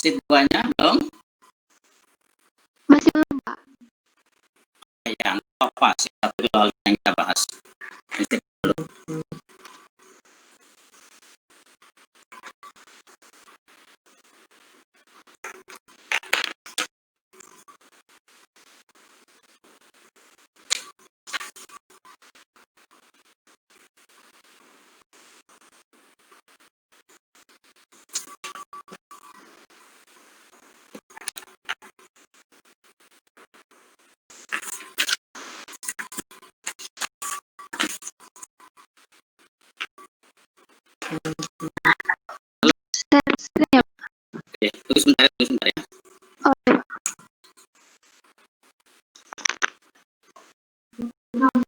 Sheet 2-nya belum? Masih belum, Pak. Ya, apa sheet 1 dulu yang kita bahas. Sheet dulu. Share ya, Pak? Oke, tunggu sebentar ya. Oh, ya, Pak. Ya, Pak.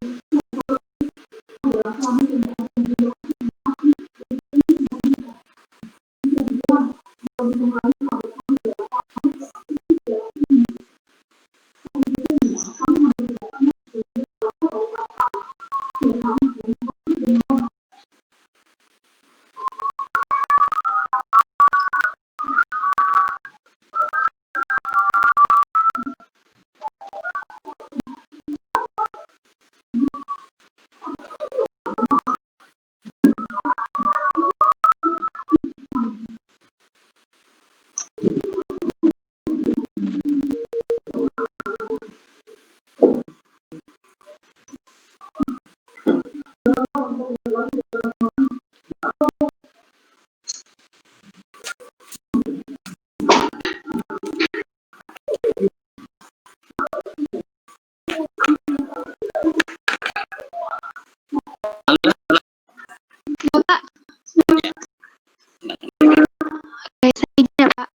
Oke, saya izin ya, Pak.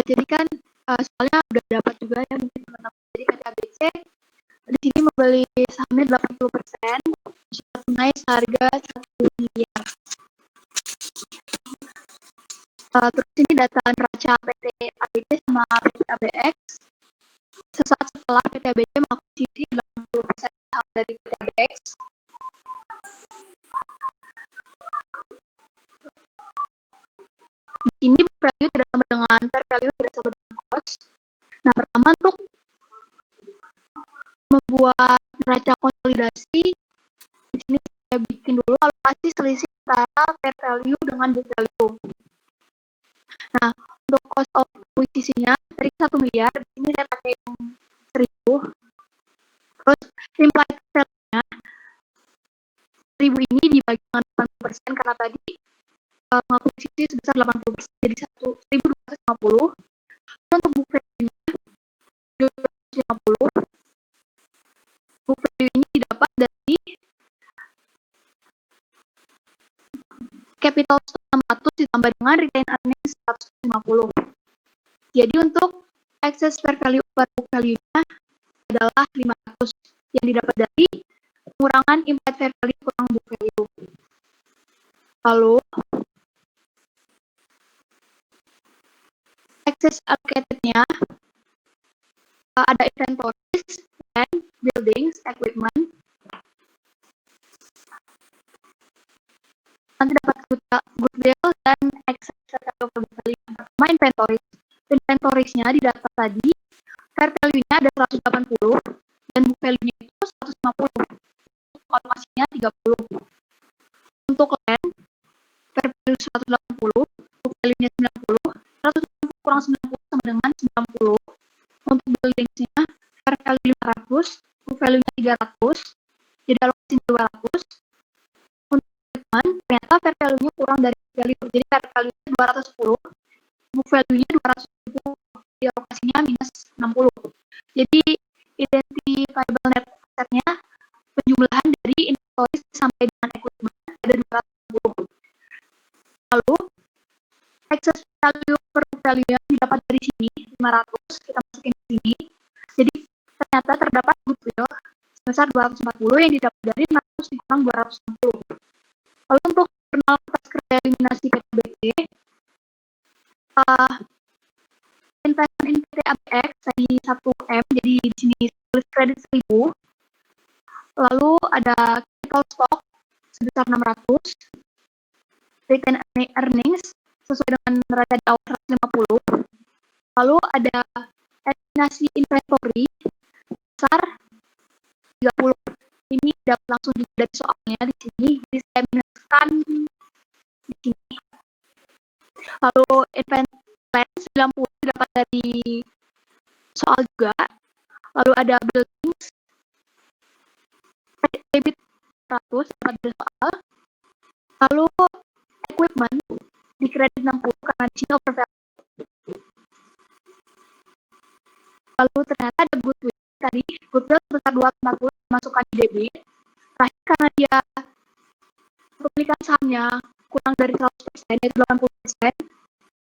Jadi kan soalnya udah dapat juga ya mungkin teman-teman. Jadi KTABC di sini membeli sahamnya 80%, surat tunai seharga 1 miliar. Terus ini data neraca PT ABC sama PT ABX sesaat setelah PT ABC mengakuisisi 80% saham dari PT ABX. Di sini value tidak sama dengan fair value tidak sama dengan cost. Nah, pertama untuk membuat neraca konsolidasi, di sini saya bikin dulu alokasi selisih antara fair value dengan book value. Nah, untuk cost of akuisisinya dari 1 miliar, di sini saya pakai yang 1.000. Terus implied value-nya 1.000 ini dibagi dengan 80% karena tadi mengakuisisi sebesar 80%, jadi 1.250. Untuk book value-nya 250. Book value ini didapat dari capital stock 600 ditambah dengan retained earnings 150. Jadi untuk excess fair value per book value-nya adalah 500 yang didapat dari pengurangan implied fair value kurang book value. Lalu excess allocated-nya ada inventories, land, buildings, equipment. Nanti dapat goodwill dan excess fair value. Pertama inventories. Inventories-nya di data tadi fair value-nya ada 180 dan book value-nya itu 150. Alokasinya 30. Untuk land fair value 180, book value-nya 90. 160 kurang 90 sama dengan 90. Untuk buildings-nya fair value 500, book value-nya 300. Jadi alokasinya 200. Untuk equipment ternyata fair value-nya kurang dari value. Jadi fair value-nya 210, book value-nya 270. Jadi alokasinya minus 60. Jadi identifiable net asset-nya penjumlahan dari inventories sampai dengan equipment ada 260. Lalu excess value per value yang didapat dari sini 500 kita masukin ke sini. Jadi ternyata terdapat goodwill sebesar 240 yang didapat dari 600 dikurang 260. Lalu untuk internal atas kerja eliminasi PTBC, investment in PT ABX tadi 1M, jadi di sini tulis kredit 1.000. Lalu ada capital stock sebesar 600, retained earnings sesuai dengan neraca di awal 150. Lalu ada eliminasi inventory besar 30. Ini dapat langsung juga dari soalnya di sini. Jadi saya minuskan di sini. Lalu inventory 90 dapat dari soal juga. Lalu ada buildings debit 100 dapat dari soal. Lalu equipment di kredit 60 karena di sini overvalue. Lalu ternyata ada goodwill tadi, goodwill sebesar 240 dimasukkan di debit. Terakhir karena dia kepemilikan sahamnya kurang dari 100%, yaitu 80%,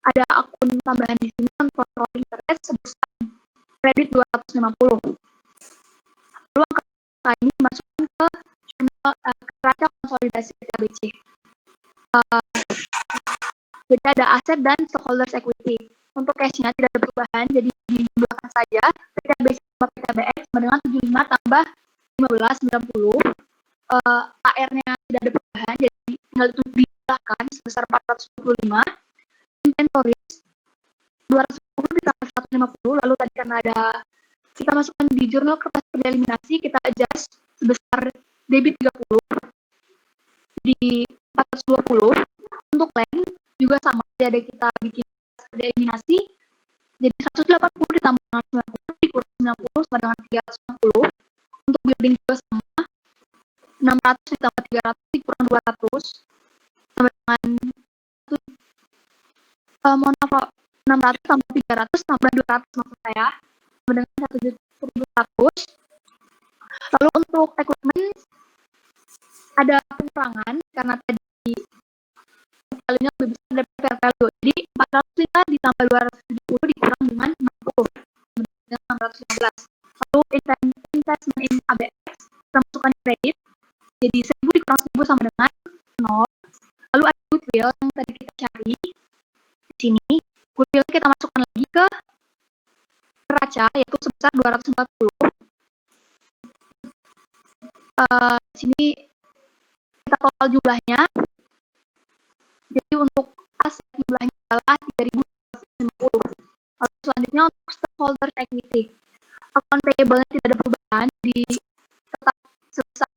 ada akun tambahan di sini yang control interest sebesar kredit 250. Lalu angka ini dimasukkan ke neraca konsolidasi PKBC. Jadi ada aset dan stockholders equity. Untuk cash-nya tidak ada perubahan, jadi dijumlahkan saja PKBC tambah PKBX sama dengan 75 tambah 15, 90. AR-nya tidak ada perubahan, jadi tinggal itu dijumlahkan sebesar 425. Inventories 210 ditambah 150, lalu tadi karena ada kita masukkan di jurnal kertas kerja eliminasi, kita adjust sebesar debit 30 di 420. Untuk land juga sama, jadi kita bikin kerja eliminasi, jadi 180 ditambah 90 dikurang 90 sama dengan 360. Untuk building juga sama, 600 ditambah 300 dikurang 200 sama dengan mohon maaf, 600 tambah 300 tambah 200 maksud saya, sama dengan 1.100. Lalu untuk equipment ada pengurangan karena tadi value-nya lebih besar dari fair value. Jadi 405 ditambah 270 dikurang dengan 60 dengan 615. Lalu investment in ABX kita masukkan kredit, jadi 1000 dikurang 1000 sama dengan 0. Lalu ada goodwill yang tadi kita cari di sini. Goodwill kita masukkan lagi ke neraca, yaitu sebesar 240. Sini kita total jumlahnya. Jadi untuk aset jumlahnya adalah 3.250. Lalu selanjutnya untuk stockholder equity. Akun payable-nya tidak ada perubahan, di tetap sebesar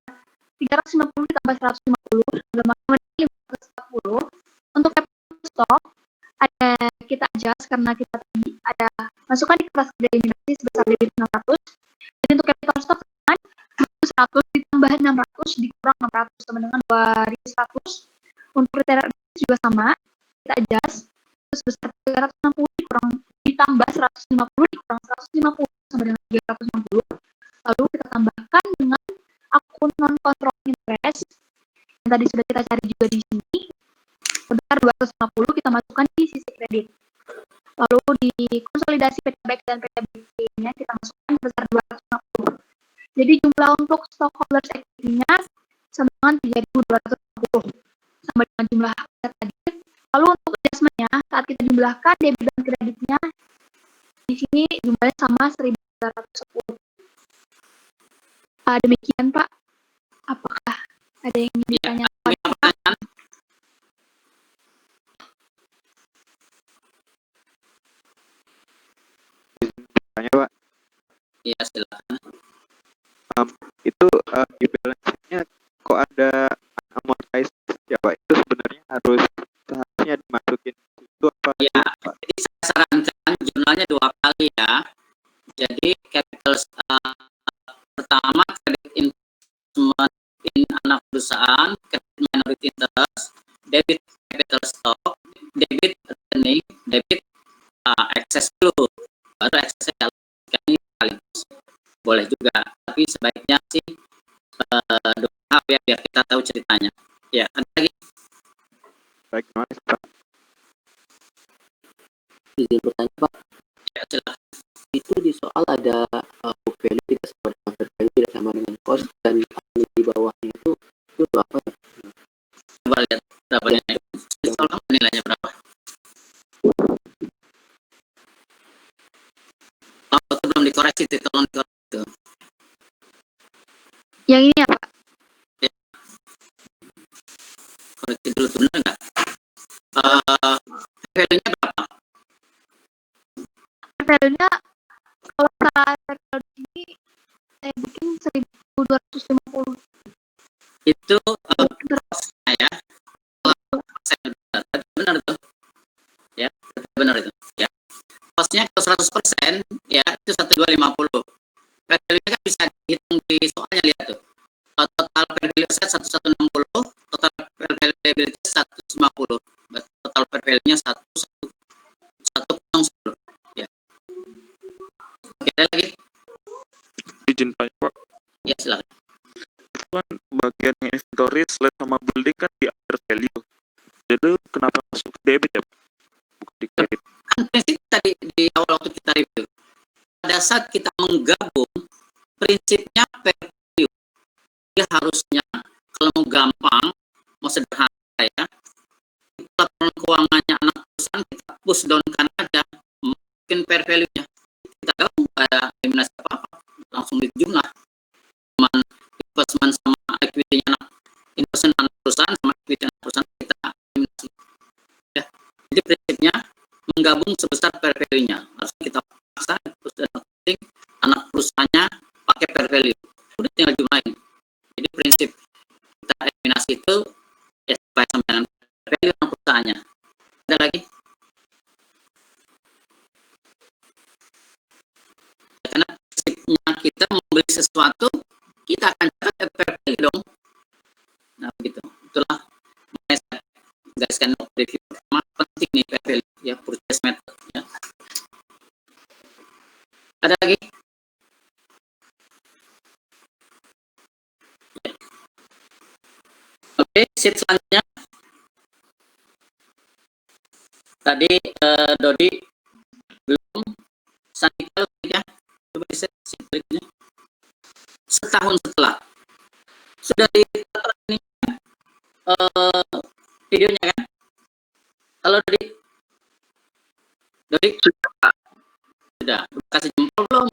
350 ditambah 150 sama 540. Untuk capital stock ada kita adjust karena kita tadi ada masukkan di kertas kerja eliminasi sebesar debit 600. Jadi untuk capital stock 100 ditambah 600 dikurang 600 sama dengan 2100. Untuk retainer juga sama, kita adjust sebesar 360 dikurang ditambah 150 dikurang 150 sama dengan 360. Lalu kita tambahkan dengan akun non control interest yang tadi sudah kita cari juga di sini sebesar 250 kita masukkan di sisi kredit. Lalu di konsolidasi PKBX dan PKBC-nya kita masukkan sebesar 250. Jadi jumlah untuk stockholders equity-nya sama dengan 3.250 sama dengan jumlah aset tadi. Lalu untuk adjustment-nya saat kita jumlahkan debit dan kreditnya di sini jumlahnya sama 1.310. Demikian Pak. Apakah ada yang ingin ditanya? Tanya Pak. Iya silakan. Itu di balance sheet-nya kok ada amortized ya Pak? Itu sebenarnya seharusnya dimasukin itu apa? Ya, jadi saya sarankan jurnalnya 2 kali ya. Jadi capital pertama kredit investment in anak perusahaan, kredit minority interest, debit capital stock, debit rekening, debit excess dulu, baru excess ini sekaligus. Boleh juga, tapi sebaiknya sih 2 tahap ya biar kita tahu ceritanya. Ya, ada lagi? Baik, mas Pak. Izin bertanya Pak, Ya, silakan. itu di soal ada book value tidak sama dengan fair value tidak sama dengan cost dan di bawahnya itu apa ya? Coba lihat berapa nilai. Tolong nilainya berapa? Oh, itu belum dikoreksi, tolong dikoreksi. Yang ini apa? Ya. Koreksi dulu, benar nggak? maksudnya kalau 100% ya itu 1250. Fair value-nya kan bisa dihitung di soalnya, lihat tuh. Total fair value aset 1160, total fair value liability 150. Berarti total fair value-nya 110. Ya. Oke, ada lagi? Izin tanya Pak, Ya, silakan. itu kan bagian inventory slide sama building kan di other value. Jadi kenapa masuk ke debit ya Pak? Bukan di kredit. Kan prinsip tadi di awal waktu kita review. Pada saat kita menggabung, prinsipnya fair value. Dia harusnya kalau mau gampang, mau sederhana ya, laporan keuangannya anak perusahaan kita push down kan aja, mungkin fair value-nya kita gabung pada eliminasi apa-apa, langsung di jumlah. Investment sama equity anak investment anak perusahaan sama equity anak perusahaan kita eliminasi. Ya. Jadi prinsipnya menggabung sebesar fair value-nya. Harusnya kita paksa anak perusahaannya pakai fair value. Udah tinggal jumlahin. Jadi prinsip kita eliminasi itu ya supaya sama dengan fair value anak perusahaannya. Ada lagi? Karena prinsipnya kita membeli sesuatu, kita akan catat fair value dong. Nah begitu. Itulah makanya saya gariskan review pertama penting nih fair value ya, purchase method ya. Ada lagi? Oke, sheet selanjutnya. Tadi Dodi belum, Sanika ya, coba di sheet berikutnya. Setahun setelah sudah di ini videonya kan? Halo Dodi, sudah kasih jempol belum?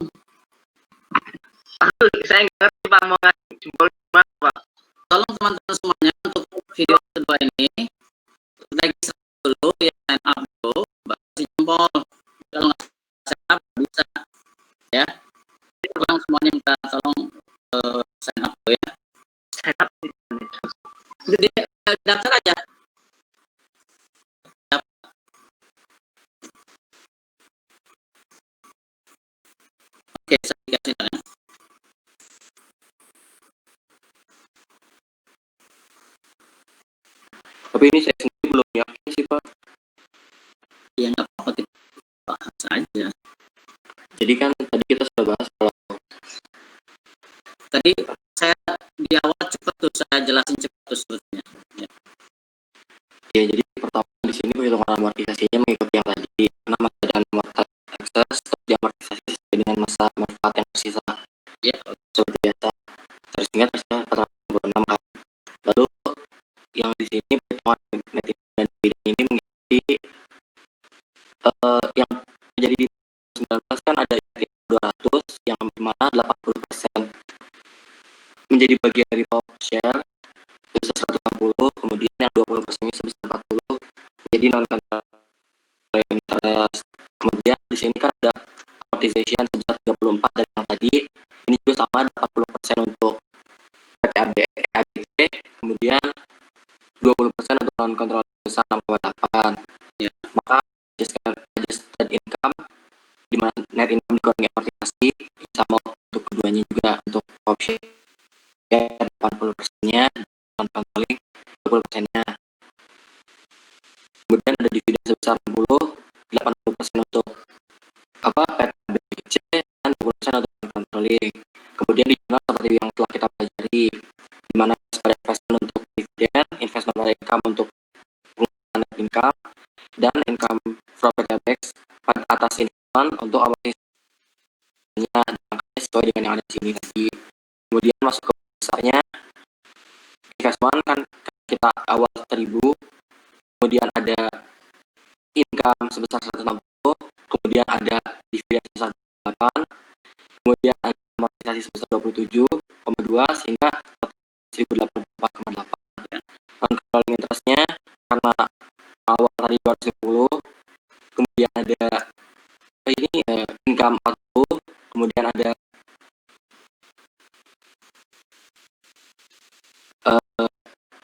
Saya nggak ngerti Pak mau ngasih jempol gimana Pak. Tolong teman-teman semuanya untuk video kedua ini registrasi dulu ya, sign up dulu, baru kasih jempol. Kalau nggak sign up bisa ya. Tolong semuanya minta tolong sign up dulu ya. Sign up. Jadi daftar aja. Oke, saya kasih tanya. Tapi ini saya sendiri belum yakin sih Pak. Ya nggak apa-apa, kita bahas aja. Jadi kan tadi kita sudah bahas kalau Tadi saya di awal cepat tuh saya jelasin cepat tuh sebetulnya. ya, jadi pertama di sini perhitungan amortisasinya mengikuti yang tadi, karena masa dan mortal excess tetap diamortisasi sesuai dengan masa manfaat yang tersisa. Ya, Seperti biasa. Terus ingat misalnya 466 kan. Lalu yang di sini perhitungan net income dan dividen ini mengikuti yang terjadi di 19 kan ada 200 yang dimana 80% menjadi bagian dari profit share sebesar 160, kemudian yang 20% sebesar 40 jadi non controlling interest. Kemudian di sini kan ada amortization sebesar 34 dari yang tadi, ini juga sama 80% untuk PT ABT, kemudian 20% untuk non controlling sebesar 6,8. Ya. Maka adjusted income di mana net income dikurangi amortisasi sama untuk keduanya juga, untuk option ya 80%-nya, non controlling 20%-nya. Kemudian ada dividen sebesar 80% untuk PTBC dan 20% untuk non controlling. Kemudian di jurnal seperti yang telah kita pelajari, di mana pada investment untuk dividen, investment pada income untuk pengeluaran net income, dan income from PTBX pada atas investment untuk amortisasinya sesuai dengan yang ada di sini tadi. Kemudian masuk ke besarnya, investment kan kita awal 1000, kemudian ada income sebesar 160, kemudian ada dividen sebesar 8, kemudian ada amortisasi sebesar 27,2 sehingga 1084,8. Non-controlling interest-nya karena awal tadi 250, kemudian ada ini income 40, kemudian ada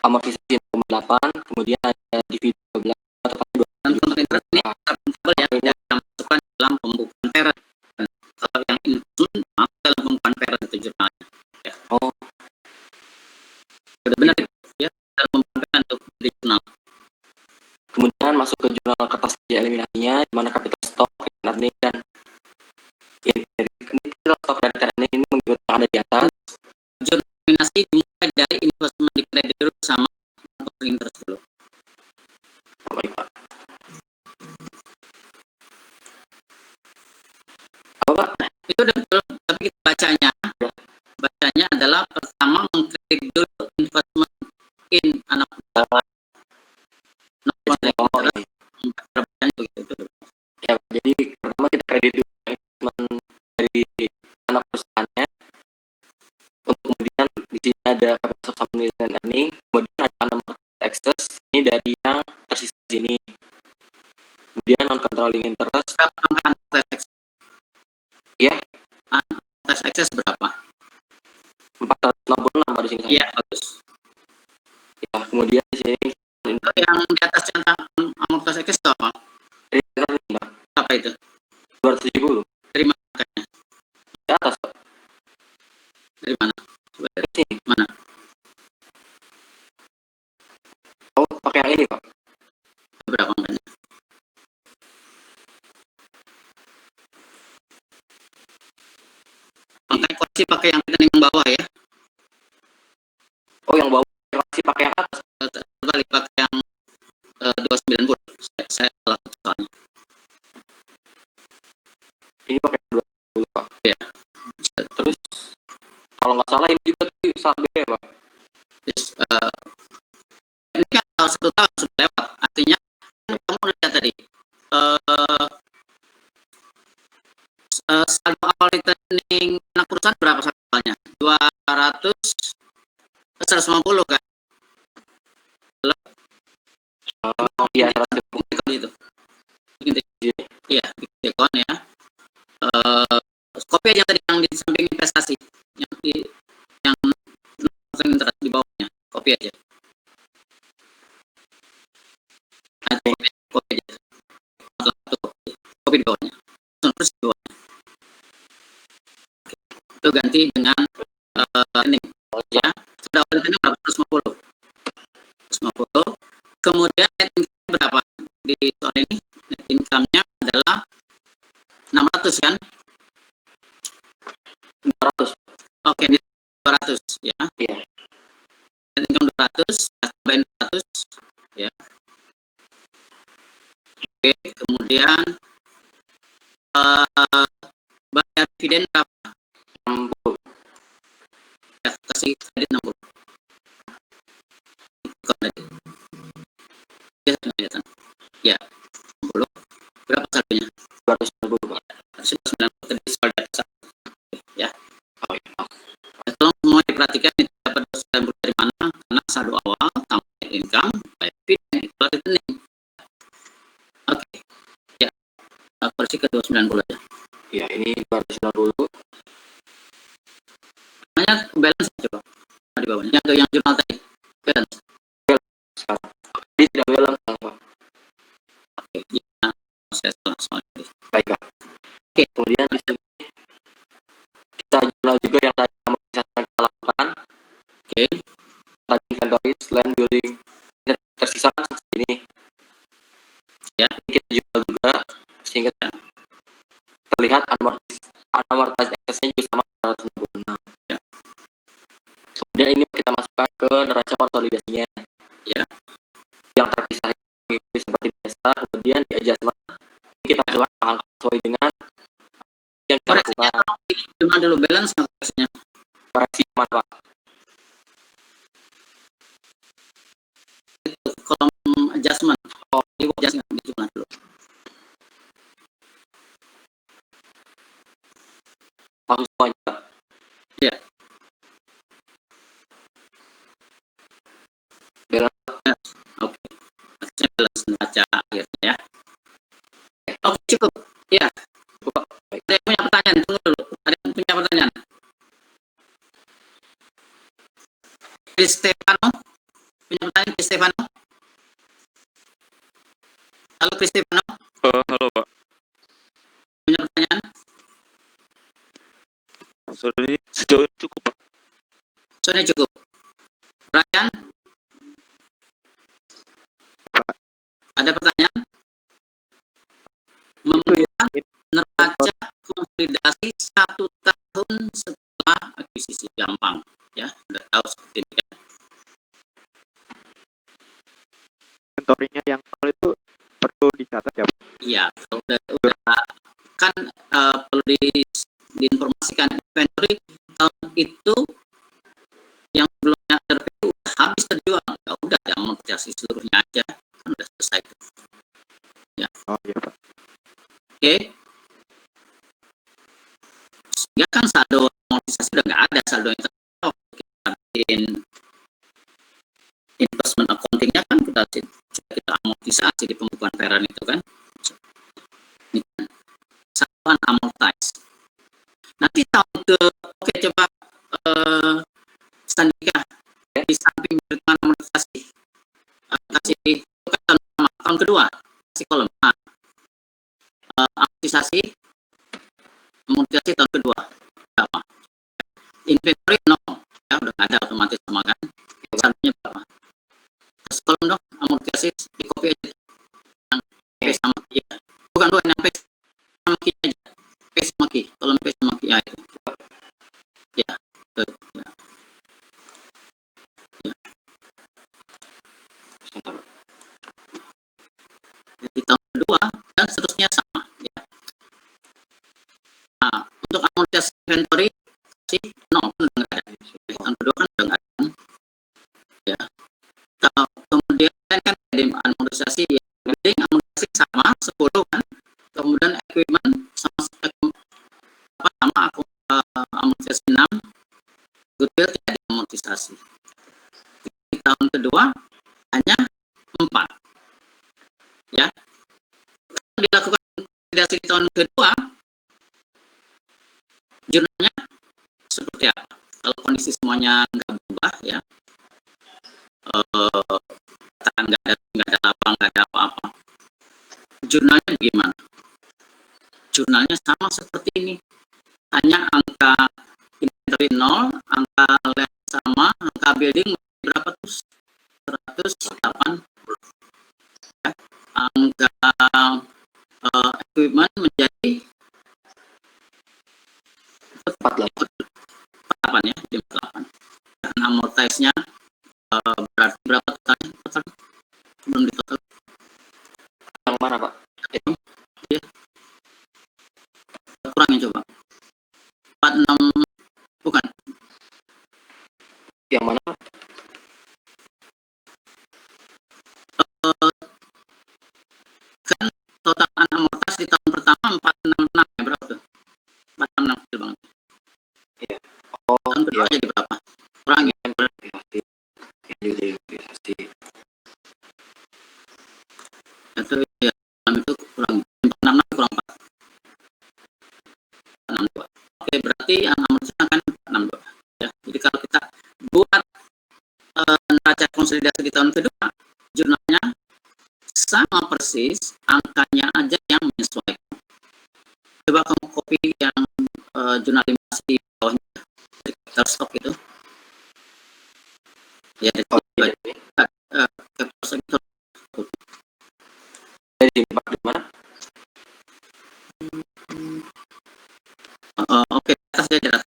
amortisasi 8, kemudian ada dividen 12, non controlling interest ini akuntabel ya, tidak masukkan dalam di mana capital stock, earning, dan capital stock dan earning ini mengikut yang ada di atas. Jurnalisasi dimulai dari investment di kredit dulu sama interest dulu. Baik, Pak. Apa, Pak? Itu udah betul, tapi kita bacanya adalah pertama mengkredit dulu investment in anak usaha. Oh, iya. Begitu. Ya, jadi pertama kita kredit dulu investment dari anak perusahaannya, untuk kemudian di sini ada capital stock dan earning, kemudian ada nomor excess ini dari yang tersisa di sini, kemudian non controlling interest. Ya, Tax excess berapa? 466 di sini. Iya, bagus. Ya, kemudian di sini Itu yang di atas centang amortas excess itu apa? Apa itu? 270 Dari mana makanya? di atas, Pak. Dari mana? Dari sini. Mana? Oh, pakai yang ini, Pak. Berapa makanya? Makanya koreksi pakai yang rekening yang bawah ya. Oh, yang bawah kasih pakai yang atas. Balik pakai yang 290. Saya salah soalnya. Ini pakai 20, Pak. Iya. Terus kalau nggak salah ini juga tuh salah B, Pak. Yes, ini kan tahun 1 tahun sudah lewat. Artinya kamu lihat tadi saldo awal rekening anak perusahaan berapa saldonya? 150 kan? Oh, iya, 150. Kalau itu. Iya, dekon ya. Copy aja tadi yang di samping investasi, yang interest di bawahnya, copy aja. Copy aja. Copy di bawahnya. Terus di bawahnya. Itu ganti dengan ini ya. Sudah ini berapa? 150. 150. Kemudian net income berapa? Di soal ini net income-nya adalah 600 kan? 200. Oke, di 200 ya. Iya. Net income 200, tambahin 200 ya. Oke, kemudian bayar dividen berapa? 60. Ya, kasih kredit 60. Ya, 60. Berapa saldonya? 290, Pak. 190 tadi soal dasar. Ya. Oh, iya. Tolong semua diperhatikan itu dapat 290 dari mana? Karena saldo awal tambah net income bayar dividen itu rekening. Oke. Ya. Koreksi ke 290 aja. Ya, ini 290. Namanya balance coba. Di bawahnya. Yang jurnal tadi. Balance. Sekarang ini tidak balance, Pak. Oke. Ya. Saya salah. Baik, Pak. Oke. Kemudian di sini kita jurnal juga yang tadi kita lakukan. Oke. Tadi inventory, land building, tersisa ini. Ya. Kita jurnal juga sehingga terlihat amortized excess-nya juga sama 166. Ya. Kemudian ini kita masukkan ke neraca konsolidasinya. Ya. Yang terpisah seperti biasa. Kemudian di adjustment kita masukkan angka sesuai dengan yang kita lakukan. Cuma dulu balance koreksinya. Koreksi mana, Pak? Kolom adjustment. Oh, ini adjustment cuma dulu. Langsung semuanya, Pak. Ya. Balance. Oke. Saya balance neraca akhirnya ya. Oke, cukup. Ya. Pak. Baik. Ada yang punya pertanyaan? Tunggu dulu. Ada yang punya pertanyaan? Chris Stefano? Punya pertanyaan Chris Stefano? Halo Chris Stefano? Halo Pak. Punya pertanyaan? Sejauh ini cukup Pak. Soalnya cukup. Brian? Ada pertanyaan? neraca konsolidasi 1 tahun setelah akuisisi. Gampang ya, udah tahu seperti ini kan. Inventory-nya yang nol itu perlu dicatat ya Pak? Iya, kalau udah kan perlu diinformasikan inventory tahun itu yang sebelumnya RPU udah habis terjual, ya udah amortisasi seluruhnya aja, kan udah selesai. Ya. Oh iya Pak. Oke. Sehingga kan saldo amortisasi udah nggak ada, saldo yang kita bikin investment accounting-nya kan kita amortisasi di pembukuan peran itu kan. Ini kan satuan amortize. Nanti tahun oke coba Standika di samping perhitungan amortisasi kasih itu kan tahun kedua kasih kolom amortisasi tahun kedua berapa, inventory nol ya, udah nggak ada otomatis sama kan, saldonya berapa, terus kolom dong amortisasi di copy aja yang P sama Q ya, bukan yang P sama Q aja, P sama Q, kolom P sama Q ya itu ya, tuh, ya. Di tahun kedua dan seterusnya sama ya. Nah, untuk amortisasi inventory sih nol kan udah nggak ada, tahun kedua kan udah nggak ada ya. Kemudian kan di amortisasi ya, building amortisasi sama 10 kan, kemudian equipment sama amortisasi 6, goodwill tidak diamortisasi. Di tahun kedua hanya 4 ya. Dilakukan amortisasi di tahun kedua, jurnalnya seperti apa? Kalau kondisi semuanya nggak berubah ya, nggak ada apa-apa, jurnalnya bagaimana? Jurnalnya sama seperti ini, hanya angka inventory 0, angka land sama, angka building berapa tuh? 180 ya. Angka equipment menjadi 48 ya, 58. Dan amortize-nya berarti berapa total? Belum ditotal. Yang mana Pak? Itu ya. Kurangin coba. 46 bukan. Yang mana? Kan total amortas di tahun pertama 466 ya, berapa tuh? 466 kecil banget. Iya. Oh, tahun kedua jadi berapa? Kurangin. Itu ya, itu kurang 466 kurang 462. Oke, berarti amortisasi akan 462 ya. Jadi kalau kita buat neraca konsolidasi di tahun kedua, jurnalnya sama persis, angkanya aja yang menyesuaikan. Coba kamu copy yang jurnal di bawahnya, capital stock itu. Ya, capital stock itu. Dari Pak di mana? Oke, atas dia jelas.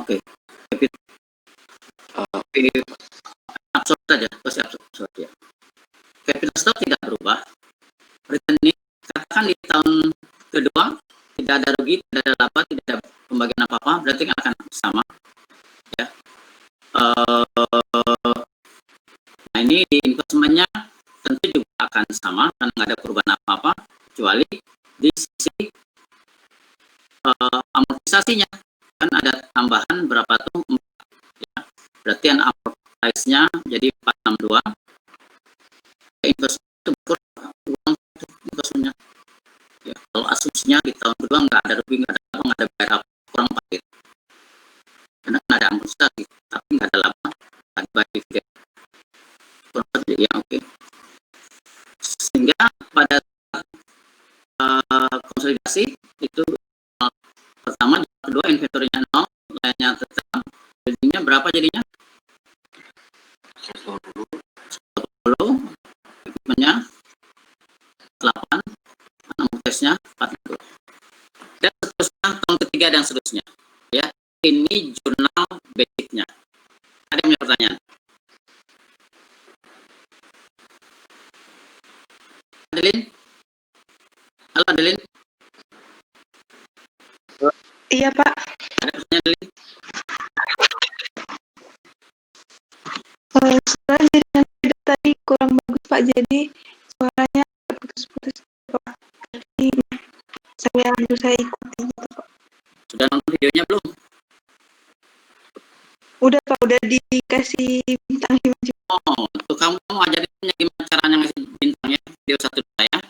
Oke, absorb saja, pasti absorb ya. Capital stock tidak berubah. Return katakan di tahun kedua tidak ada rugi, tidak ada laba, tidak ada pembagian apa-apa, berarti akan sama ya. Nah ini di investmentnya tentu juga akan sama karena nggak ada perubahan apa-apa kecuali di sisi amortisasinya kan ada tambahan berapa tuh ya. Berarti yang amortisasinya jadi 462. Investment uang investmentnya ya, kalau asumsinya di tahun kedua nggak ada rugi, nggak ada laba, nggak ada bayar kurang 4 gitu. Karena nggak ada amortisasi tapi nggak ada laba, nggak ada bayar dividen kurang 4 ya. Oke. Sehingga pada konsolidasi itu pertama, kedua inventory-nya 0, lainnya tetap, building-nya berapa jadinya? dan seterusnya. Ya, ini jurnal basicnya. Ada yang punya pertanyaan? Adeline? Halo Adeline? Iya Pak. Ada pertanyaan Adeline? Suara jaringan video tadi kurang bagus Pak, jadi suaranya putus-putus Pak. Jadi saya berusaha ikuti gitu Pak. Sudah nonton videonya belum? Udah Pak, udah dikasih bintang 5 juga. Oh, untuk kamu ajarin gimana caranya ngasih bintangnya video 1 2 ya.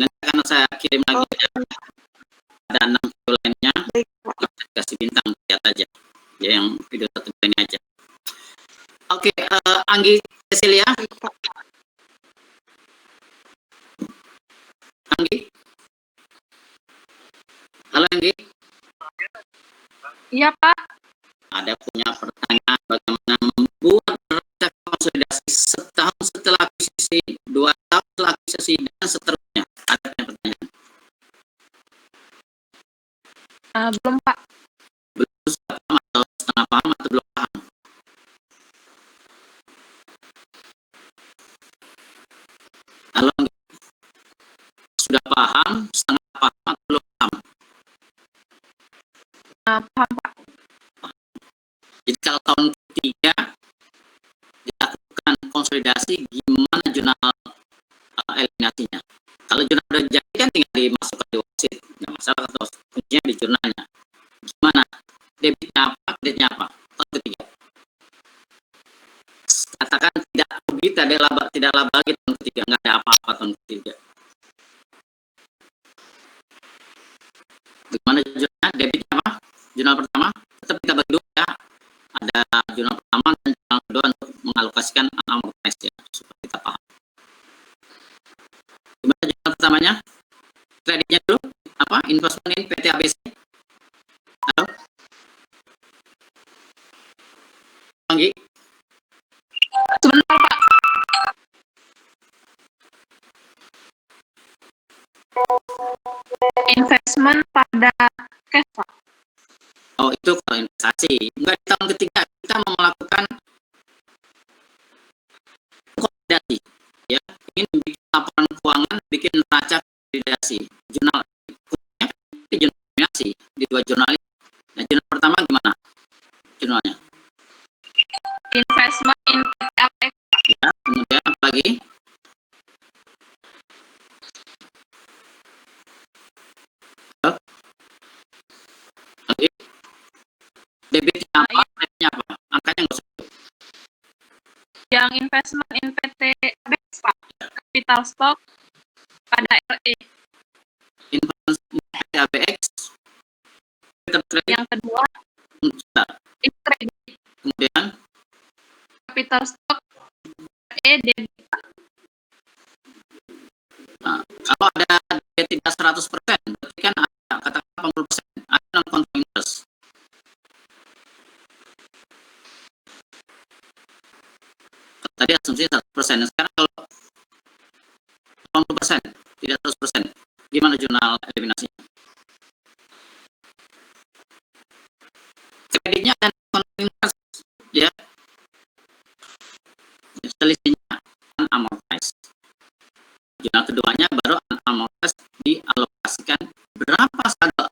Nanti akan saya kirim lagi aja. Ada 6 video lainnya. Baik Pak. Kasih bintang, lihat aja. Ya, yang video 1 2 ini aja. Oke, Anggi Cecilia. Anggi. Halo Anggi. Iya, Pak. Ada punya pertanyaan bagaimana membuat neraca konsolidasi setahun setelah akuisisi, 2 tahun setelah akuisisi, dan seterusnya. Ada punya pertanyaan? Belum, Pak. Belum sudah paham atau setengah paham atau belum paham? Halo Anggi. Sudah paham, setengah paham atau belum paham? Paham, Pak. Jadi kalau tahun ketiga dilakukan konsolidasi, gimana jurnal eliminasinya? Kalau jurnal udah jadi kan tinggal dimasukkan di worksheet, nggak masalah, atau kuncinya di jurnalnya. Gimana? Debitnya apa, kreditnya apa? Tahun ketiga. Katakan tidak rugi, tidak laba lagi tahun ketiga, nggak ada apa-apa tahun ketiga. Gimana jurnalnya? Debitnya apa? Jurnal pertama tetap kita bagi dua ya. Ada jurnal pertama dan jurnal kedua untuk mengalokasikan amortisasi ya, supaya kita paham. Gimana jurnal pertamanya? Kreditnya dulu apa? Investment in PT ABC. Halo? Anggi? Sebentar, Pak. Investment pada cash, Pak. Oh, itu kalau investasi. Enggak, di tahun ketiga kita mau melakukan konsolidasi. Ya, ingin bikin laporan keuangan, bikin neraca konsolidasi. Jurnal di jurnal eliminasi di 2 jurnal ini. Nah, jurnal pertama gimana? Jurnalnya. Investment in PT APX. Ya, kemudian apa lagi? Lagi. Debitnya apa? Kreditnya apa? Angkanya nggak usah. Yang investment in PT APX, Pak. Capital stock pada RE. Investasi PT ABX. Kredit. Yang kedua, Bentar. itu kredit. Kemudian Capital stock RE debit. nah, kalau ada dia tidak 100%, berarti kan ada katakan 80%, ada non controlling interest. Tadi asumsi 100%. Sekarang kalau 80%, tidak 100%, gimana jurnal eliminasinya? Kreditnya dan controlling interest, ya, selisihnya unamortized. Jurnal keduanya baru unamortized dialokasikan. Berapa saldo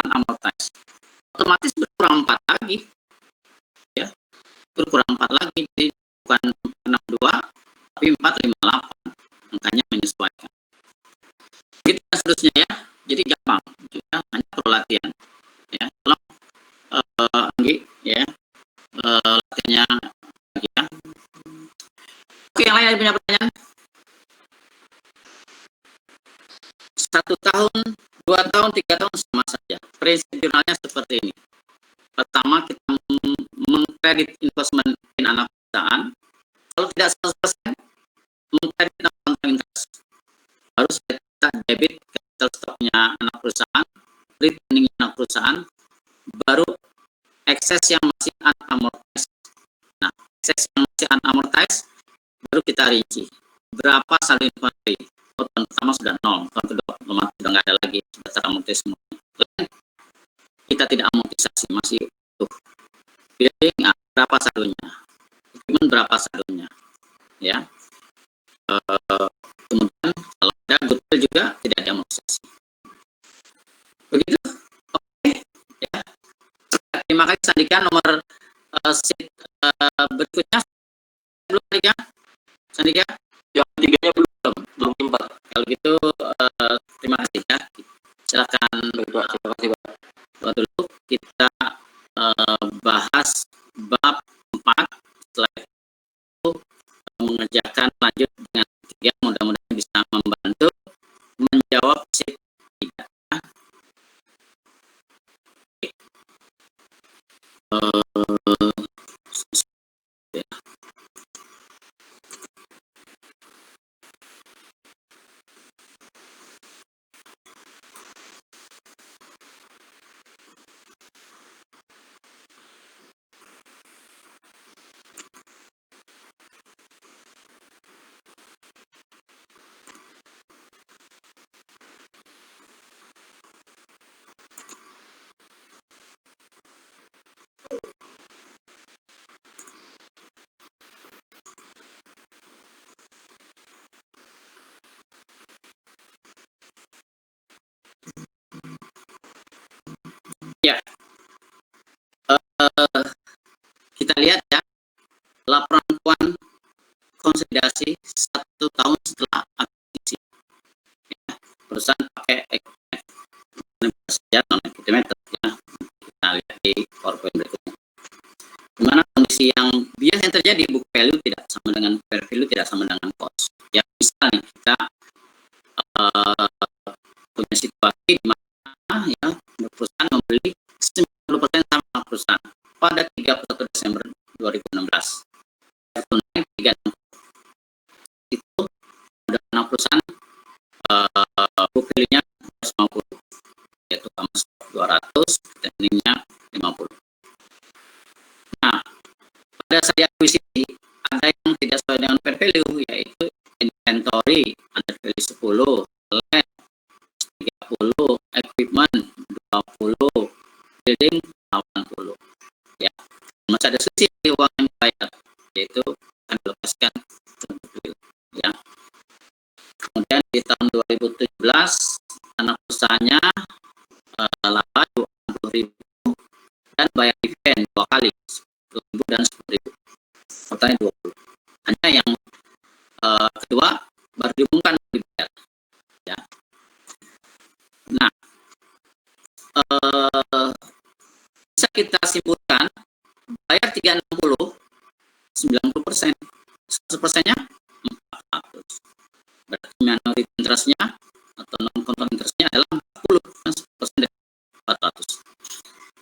unamortized? Otomatis berkurang 4 lagi. Ya, berkurang 4 lagi. Jadi bukan 62, tapi 458. Angkanya menyesuaikan. Begitu dan seterusnya ya. Jadi gampang. Juga hanya perlu latihan. Ya, tolong Anggi ya. Latihannya lagi ya. Oke, yang lain ada punya pertanyaan? 1 tahun, 2 tahun, 3 tahun sama saja. Prinsip jurnalnya seperti ini. Pertama, kita mengkredit investment in anak perusahaan. Kalau tidak 100%, mengkredit non-controlling interest. Baru kita debit capital stock-nya anak perusahaan, retaining anak perusahaan, baru ekses yang masih unamortized. Nah, ekses yang masih unamortized, baru kita rinci. Berapa saldo inventory? Oh, tahun pertama sudah 0, tahun kedua sudah nggak ada lagi, sudah teramortis semua. kita tidak amortisasi, masih utuh. Building berapa saldonya, equipment berapa saldonya, ya. Kemudian kalau ada goodwill juga tidak ada amortisasi. Begitu. Oke, ya. Terima kasih Sandika. Nomor sheet berikutnya belum Sandika? Sandika? Yang tiganya belum sempat. Kalau gitu terima kasih ya. Silakan Terima kasih Pak. buat dulu kita bahas bab 4. Setelah itu mengerjakan lanjut dengan 3, mudah-mudahan bisa membantu menjawab sheet 3. Ya, kita lihat ya, laporan keuangan konsolidasi 1 tahun setelah akuisisi. Ya, perusahaan pakai saja non-estimated ya. Kita lihat di PowerPoint berikutnya. Dimana kondisi yang biasanya terjadi, book value tidak sama dengan fair value, tidak sama dengan cost. Ya, misalnya kita punya situasi di mana ya perusahaan membeli 90% sama perusahaan pada 31 Desember 2016. Tunai 36 itu dana perusahaan book value-nya 250, yaitu kamus 200, rekeningnya 50. Nah, pada saat akuisisi ada yang tidak sesuai dengan fair value, yaitu inventory ada value 10, land 30, equipment 20, building 80. Ya, masih ada sisi uang yang dibayar, yaitu akan dilokasikan ke goodwill. Ya. Kemudian di tahun 2017 anak usahanya laba 20.000 dan bayar dividen 2 kali, 10.000 dan 10.000. Totalnya 20. Hanya yang kedua baru diumumkan dibayar. Ya. Nah, bisa kita simpulkan bayar 360, 90%, 100%-nya 400. Berarti minority interest-nya atau non-control interest-nya adalah 40, 1% dari 400.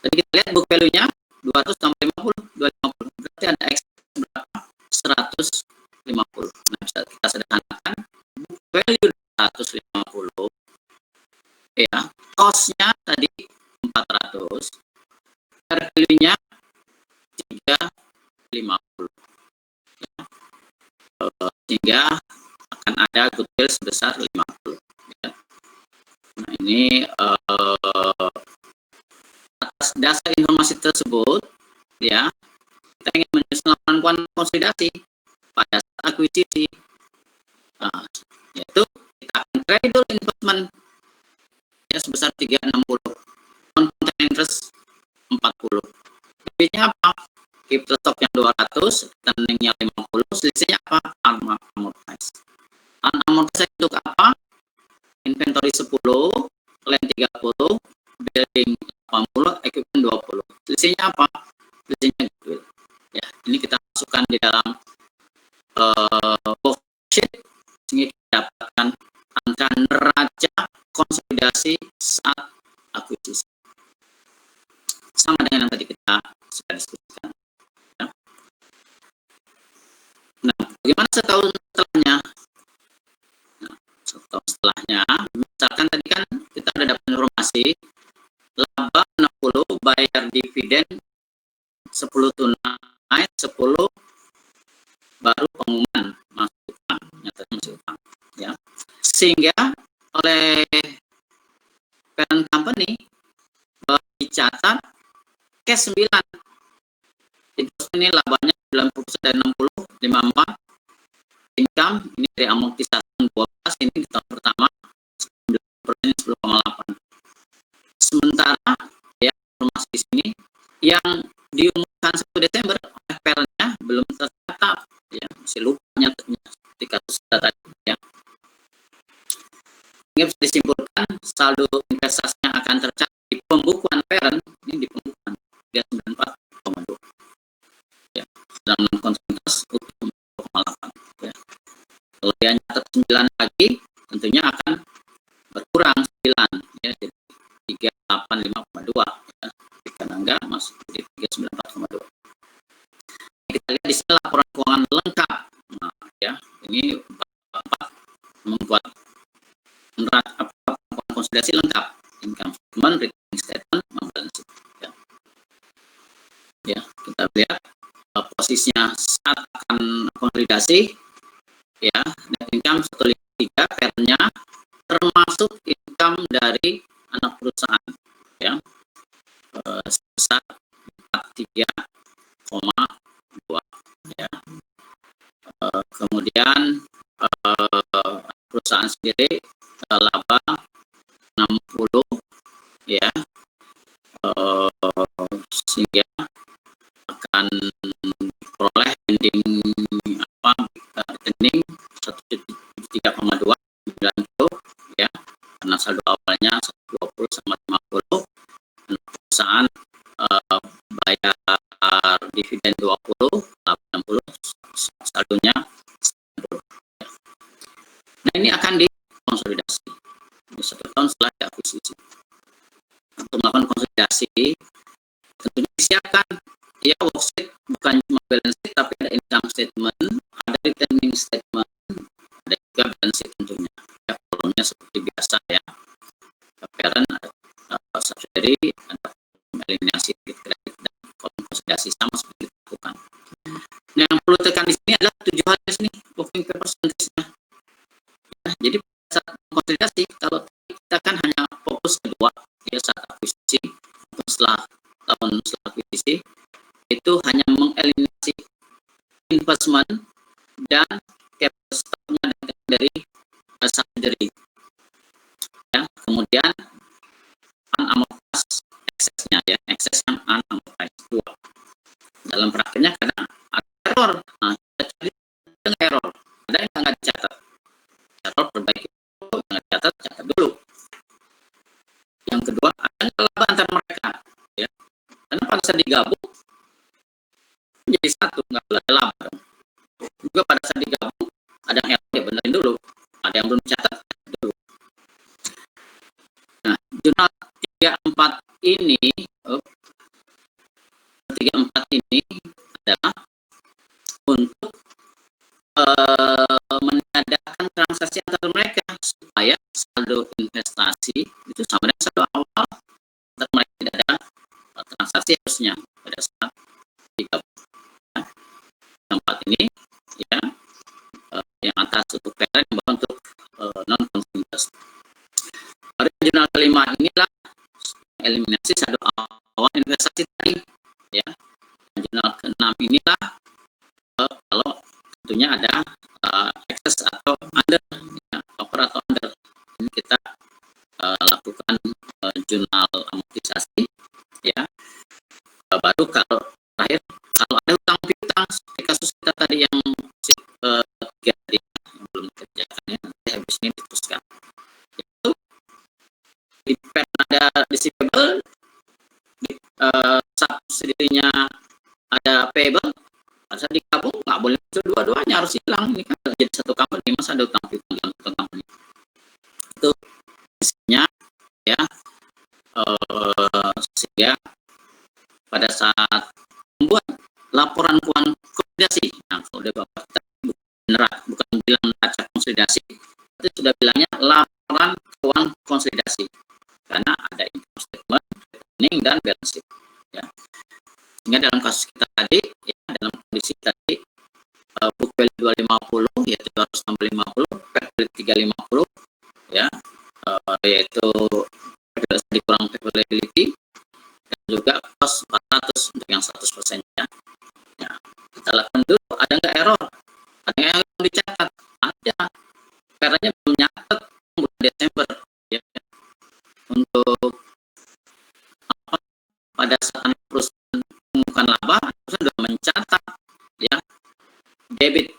Jadi kita lihat book value-nya 200 tambah 50, 250. Berarti ada X berapa? 150. Nah, bisa kita sederhanakan book value 150. Ya, cost-nya tadi 400. Fair value-nya 350. Ya. Sehingga akan ada goodwill sebesar 50. Ya. Nah, ini atas dasar informasi tersebut, ya, kita ingin menyusun laporan keuangan konsolidasi pada saat akuisisi, yaitu kita akan credit investment ya sebesar 360, non-control interest 40. Debitnya apa? Capital stock yang 200, rekeningnya 50, selisihnya apa? Unamortized. Unamortized untuk apa? Inventory 10, land 30, building 80, equipment 20. Selisihnya apa? Selisihnya goodwill. Ya, ini kita masukkan di dalam worksheet sehingga kita dapatkan angka neraca konsolidasi saat akuisisi. Sama dengan yang tadi kita sudah diskusikan. Ya. Nah, bagaimana setahun setelahnya? Nah, setahun setelahnya, misalkan tadi kan kita sudah dapat informasi laba 60, bayar dividen 10 tunai, 10 baru pengumuman masuk utang, nyatanya masuk utang. Ya. Sehingga oleh parent company dicat cash 9. Interest ini labanya 90% dari 60, 54. Income ini dari amortisasi 12, ini di tahun pertama 9%, 10,8. Sementara ya informasi di sini yang diumumkan 1 Desember oleh parentnya belum tercatat, ya masih lupa nyatetnya di kasus data ya. Ini bisa disimpulkan saldo investasinya akan tercatat di pembukuan parent, ini di pembukuan dia 94,2 ya, dalam konsentrasi utuh 0,8 ya. Kalau dia nyatet 9 lagi tentunya akan berkurang 9 ya, jadi 385,2 ya. Karena enggak masuk di 394,2. Kita lihat di sini laporan keuangan lengkap. Nah, ya, ini Bapak membuat konsolidasi lengkap, income statement, returning statement, balance sheet. Ya. Ya, kita lihat posisinya saat akan konsolidasi, ya, net income 153, parentnya termasuk income dari anak perusahaan, ya, sebesar 43,2 ya. Kemudian perusahaan sendiri laba 60 ya, sehingga akan peroleh ending rekening 173,290 ya, karena saldo awalnya 120 sama 50. Perusahaan bayar dividen 20, 80, saldonya 90. Nah, ini akan dikonsolidasi 1 tahun setelah diakuisisi. Untuk melakukan konsolidasi tentunya disiapkan ya worksheet, bukan cuma balance sheet tapi ada income statement, ada returning statement, ada juga balance sheet tentunya ya, kolomnya seperti biasa ya, parent, subsidiary, ada eliminasi kredit dan konsolidasi sama seperti dilakukan. Nah, yang perlu tekan di sini adalah 7 hal di sini booking percentage-nya. Ya, jadi saat konsolidasi kalau kita kan hanya fokus kedua ya saat akuisisi atau setelah akuisisi itu hanya mengeliminasi investment dan capital stock-nya dari subsidiary. Ya, kemudian unamortized excess-nya ya, excess yang unamortized 2. Dalam prakteknya kadang ada error. Nah, kita cari error. Ada yang nggak dicatat. Error perbaiki dulu, nggak dicatat, catat dulu. Yang kedua, ada laba antar mereka. Ya. Karena pada saat digabung jadi satu, nggak boleh ada laba. Juga pada saat digabung ada yang error, ya benerin dulu. Ada yang belum dicatat, catat dulu. Nah, jurnal 34 ini adalah untuk meniadakan transaksi antar mereka supaya saldo investasi itu sama dengan saldo awal antar mereka, tidak ada transaksi harusnya pada saat digabung. Tempat ini ya, yang atas untuk parent, yang bawah untuk non consumers. Pada jurnal kelima inilah eliminasi saldo awal investasi tadi ya. Jurnal ke-6 inilah kalau tentunya ada excess atau under ya, over atau under, ini kita lakukan jurnal amortisasi ya. Baru kalau terakhir kalau ada utang piutang seperti kasus kita tadi yang yang belum dikerjakan ya, nanti habis ini diteruskan. Itu di pen ada receivable, subsidiary-nya ada payable, harus digabung, nggak boleh dua-duanya, harus hilang. Ini kan jadi satu company, masa ada utang piutang dalam satu company. Itu isinya ya, sehingga pada saat membuat laporan keuangan konsolidasi, nah kalau udah Bapak bukan bilang neraca konsolidasi, itu sudah bilangnya laporan keuangan konsolidasi karena ada income statement, rekening, dan balance sheet ya. Sehingga dalam kasus kita tadi ya, dalam kondisi tadi book value 250 yaitu 250, fair value 350 ya, yaitu dikurang fair liability dan juga cost 400 harus untuk yang 100%-nya. Ya, kita lakukan dulu, ada nggak error? Ada yang dicatat? Ada. Karena belum nyatet bulan Desember. Ya. Untuk apa? Pada saat anak perusahaan mengumumkan laba, perusahaan sudah mencatat ya debit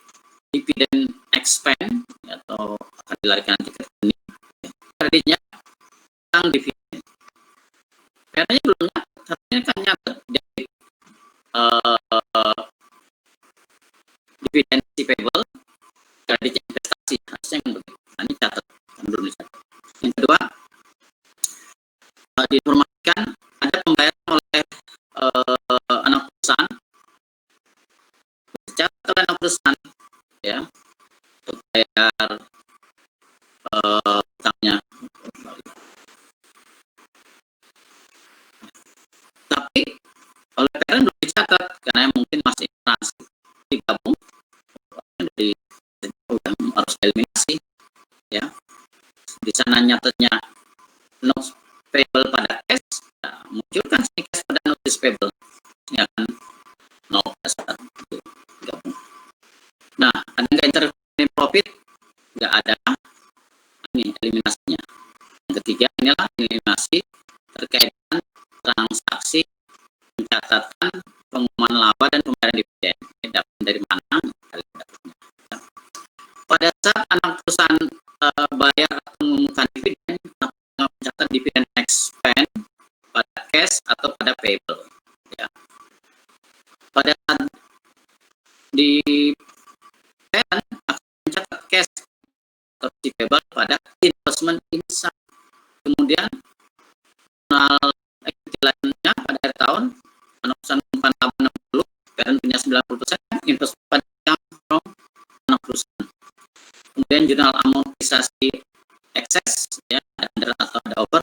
dividen expense atau akan dilarikan nanti ke rekening. Kreditnya tentang dividen. Karena belum nyatet, harusnya kan nyatet debit dividen receivable, kredit investasi, harusnya yang begitu. Nah, ini catat, yang belum dicatat. Yang kedua, diinformasikan ada pembayaran oleh anak perusahaan, dicatat oleh anak perusahaan, ya, untuk bayar utangnya. Tapi oleh parent belum dicatat karena mungkin masih transit digabung, dari harus eliminasi, ya. Di sana nyatetnya notes payable pada cash, nah, munculkan si cash pada notice payable, ya kan, 0+1 gabung. Nah, ada nggak intercompany profit? Nggak ada. Ini eliminasinya. Yang ketiga, inilah eliminasi terkait dengan transaksi pencatatan pengumuman laba dan pembayaran dividen. Dapat dari mana? Pada saat anak perusahaan bayar atau mengumumkan dividen, mencatat dividen expense pada cash atau pada payable. Ya. Pada saat di parent akan mencatat cash atau receivable pada investment insight. Kemudian equity lainnya pada akhir tahun, anak perusahaan mengumumkan laba 60, parent punya 90%, investment pada from anak perusahaan. Kemudian jurnal amortisasi excess, ya, ada atau ada over,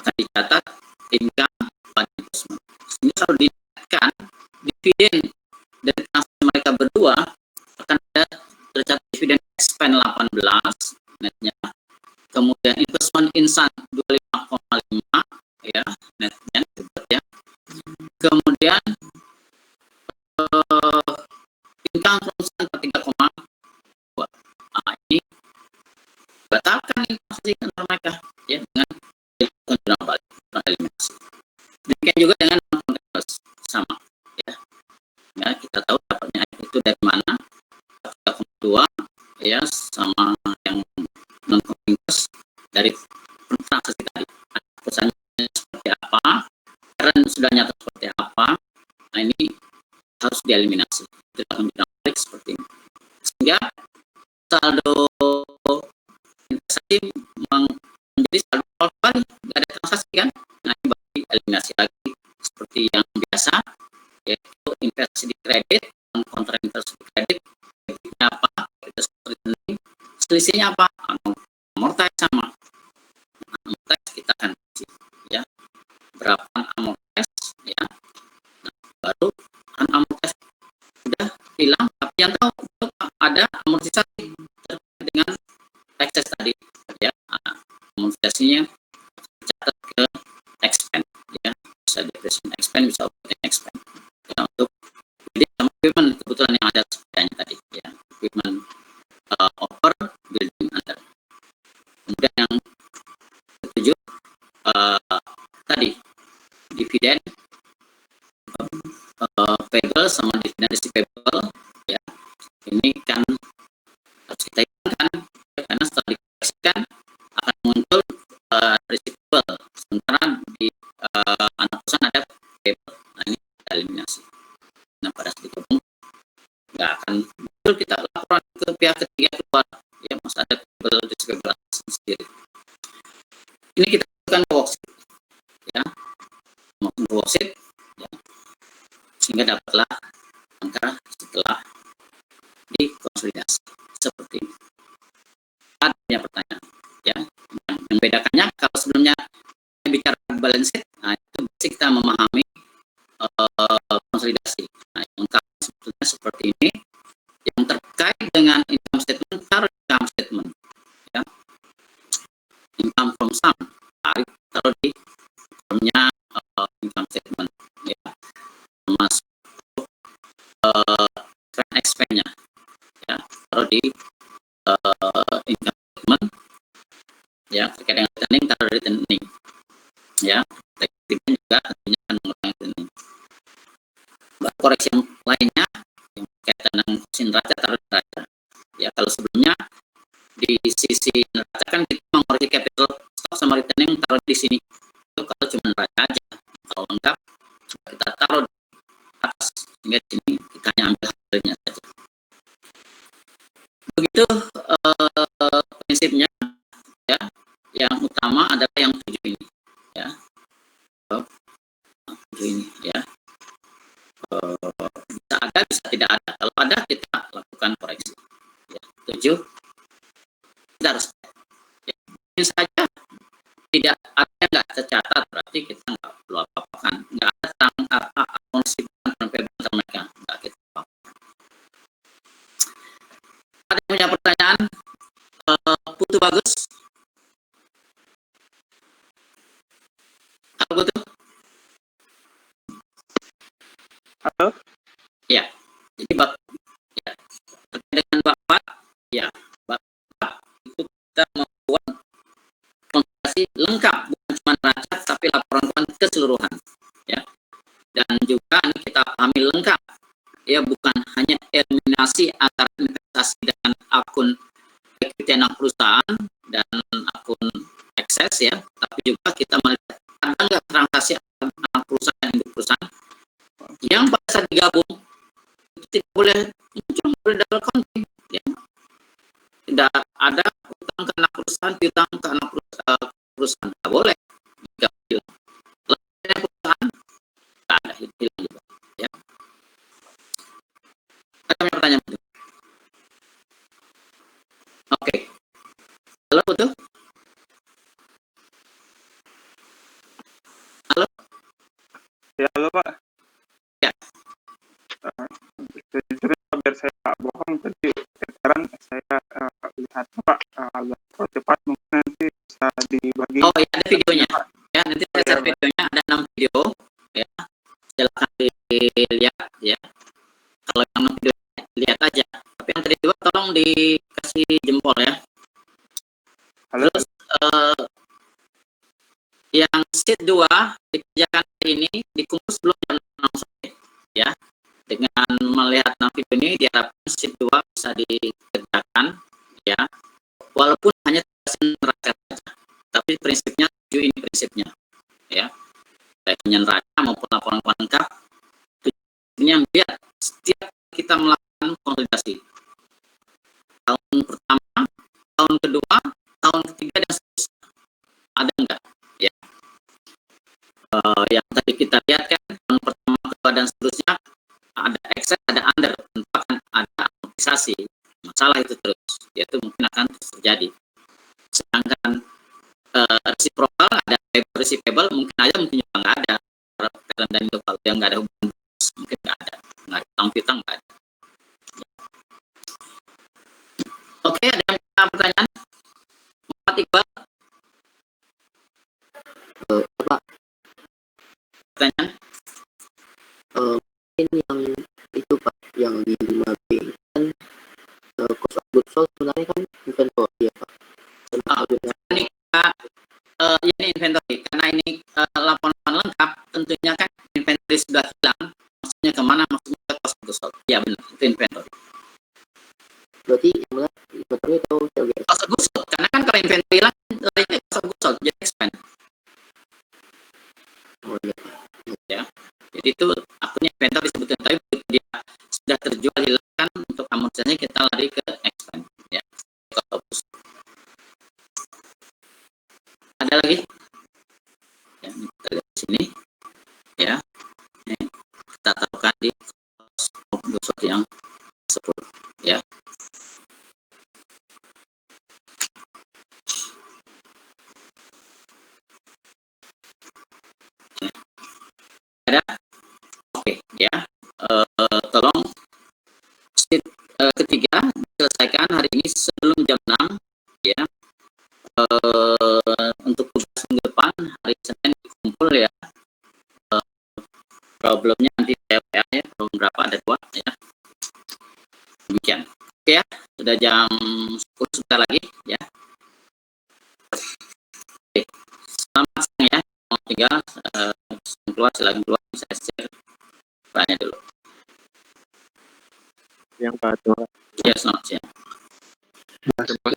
akan dicatat income pada investment. Ini selalu diingatkan dividen dari transaksi mereka berdua akan ada tercatat dividen expense 18 netnya, kemudian investment insan 25,5 ya netnya, ya. Kemudian income from sale 3,2. Nah, ini batalkan investasi kantor mereka, ya, dengan dilakukan balik eliminasi. Demikian juga dengan non-containers, sama, ya. Ya, kita tahu dapatnya itu dari mana, 3,2, ya, sama yang non-containers dari transaksi tadi. Pesannya seperti apa, karena sudah nyata seperti apa. Nah, ini harus dieliminasi. Dilakukan balik seperti ini. Sehingga saldo investasi menjadi saldo kembali, nggak ada transaksi kan. Nah, ini bagi eliminasi lagi seperti yang biasa, yaitu investasi di kredit, kontra investasi di kredit. Kreditnya apa? Selisihnya apa? Amortis sama. Amortis kita akan isi, ya. Berapa amortis, ya. Nah, baru amortis sudah hilang, tapi yang tahu ada amortisasi dengan excess tadi, ya. Amortisasinya catat ke expense, ya, bisa depreciation expense, bisa operating expense, ya, untuk jadi equipment kebetulan yang ada sebenarnya tadi, ya, equipment over building under. Kemudian yang ketujuh tadi dividen payable sama dividen receivable, ya, ini kan harus kita ingatkan, ya, karena setelah dikoreksikan akan muncul receivable, sementara di anak perusahaan ada payable. Nah, ini kita eliminasi. Nah, pada saat digabung nggak akan muncul, kita laporan ke pihak ketiga keluar, ya, masih ada payable receivable sendiri. Ini kita lakukan worksheet, ya, worksheet, ya, sehingga dapatlah angka setelah dikonsolidasi seperti ini. Ada pertanyaan, ya, yang membedakannya kalau sebelumnya bicara balance sheet, nah itu kita memahami konsolidasi. Nah, yang sebetulnya seperti ini, yang terkait dengan income statement, taruh income statement, ya, income from sum, taruh di kolomnya taruh di income statement, ya, terkait dengan rekening taruh di rekening, ya. Rekening juga tentunya akan mengurangi rekening. Koreksi yang lainnya yang kaitan dengan kursi neraca taruh di neraca, ya. Kalau sebelumnya di sisi neraca kan kita mengoreksi capital stock sama rekening taruh di sini, itu kalau cuma neraca aja. Kalau lengkap kita taruh di atas, sehingga di sini kita hanya ambil hasilnya saja. Begitu prinsipnya, ya. Yang utama adalah yang 7 ini, ya. 7 ini, ya. Bisa ada, bisa tidak ada. Kalau ada, kita lakukan koreksi, ya. 7 kita harus, ya. Mungkin saja tidak ada yang nggak tercatat, berarti kita nggak perlu apa-apakan, nggak ada akuntansi mereka, nggak kita apa-apa. Ada yang punya pertanyaan? Putu Bagus, halo Putu. Halo? Ya, jadi ya, terkait dengan Bapak, ya, Bapak itu kita membuat konsultasi lengkap, bukan cuma neraca, tapi laporan keuangan keseluruhan, ya. Dan juga ini kita pahami lengkap, ya, bukan hanya eliminasi antara investasi dengan akun equity anak perusahaan dan akun ekses, ya, tapi juga kita melihat ada nggak transaksi anak perusahaan dan induk perusahaan yang pada saat digabung itu tidak boleh muncul, boleh double counting, ya. Tidak ada utang ke anak perusahaan, piutang ke anak perusahaan, tidak boleh digabung. Lain perusahaan tidak ada, hilang juga, ya. Ada yang bertanya? Oke, halo betul. Halo. Ya, halo Pak. Ya. Sejujurnya biar saya tak bohong tadi sekarang saya lihat Pak agak cepat, mungkin nanti bisa dibagi. Oh ya, ada videonya, ya, nanti saya share videonya, ada 6 video, ya, silakan dilihat, ya. Kalau yang 6 video lihat aja, tapi yang tadi 2 tolong dikasih jempol, ya. Halo? Terus yang sheet 2 dikerjakan hari ini, dikumpul sebelum jam 6 sore, ya. Dengan melihat 6 video ini diharapkan sheet 2 bisa dikerjakan, ya, walaupun hanya neraca saja, tapi prinsipnya 7 ini prinsipnya, ya, baik neraca maupun laporan keuangan lengkap. Tujuannya biar setiap kita melakukan konsolidasi tahun pertama, tahun kedua, tahun ketiga dan seterusnya, ada enggak, ya. Yang tadi kita lihat kan tahun pertama, kedua dan seterusnya ada excess, ada under, tentu akan ada amortisasi, masalah itu terus, yaitu mungkin akan terus terjadi. Sedangkan reciprocal ada receivable mungkin aja, mungkin juga nggak ada. Kalau dan itu kalau yang nggak ada hubungan mungkin nggak ada utang nggak ada. Oke, ada yang punya pertanyaan? Muhammad Iqbal. Pak, Pertanyaan? ini yang itu Pak, yang di 5B kan cost of goods sold sebenarnya kan inventory ya Pak. Ini inventory, karena ini laporan lengkap, tentunya kan inventory sudah hilang, maksudnya kemana, maksudnya ke cost of goods sold. Ya benar, itu inventory. Berarti yang inventory atau COGS? Cost of goods sold, karena kan kalau inventory hilang, lainnya cost of goods sold, jadi expense. Oh iya Pak. Ya, jadi itu akunnya inventory sebetulnya, tapi dia sudah terjual hilang untuk amortisasinya kita lari ke expense, ya. Cost of goods sold. Ada lagi? Ya, kita lihat di sini, ya. Ini kita taruhkan di cost of goods sold yang 10, ya. Ada? Oke, ya. Tolong sheet ketiga diselesaikan hari ini sebelum jam 6, ya. Untuk tugas minggu depan hari Senin dikumpul, ya. Problemnya nanti saya WA, ya, problem berapa ada 2, ya. Demikian. Oke, ya. Sudah jam 10 sebentar lagi ya. Oke. Selamat siang ya. Mau tinggal keluar, silakan keluar, bisa share banyak dulu. Yang Pak Tua. Ya, selamat siang. Terima kasih Pak.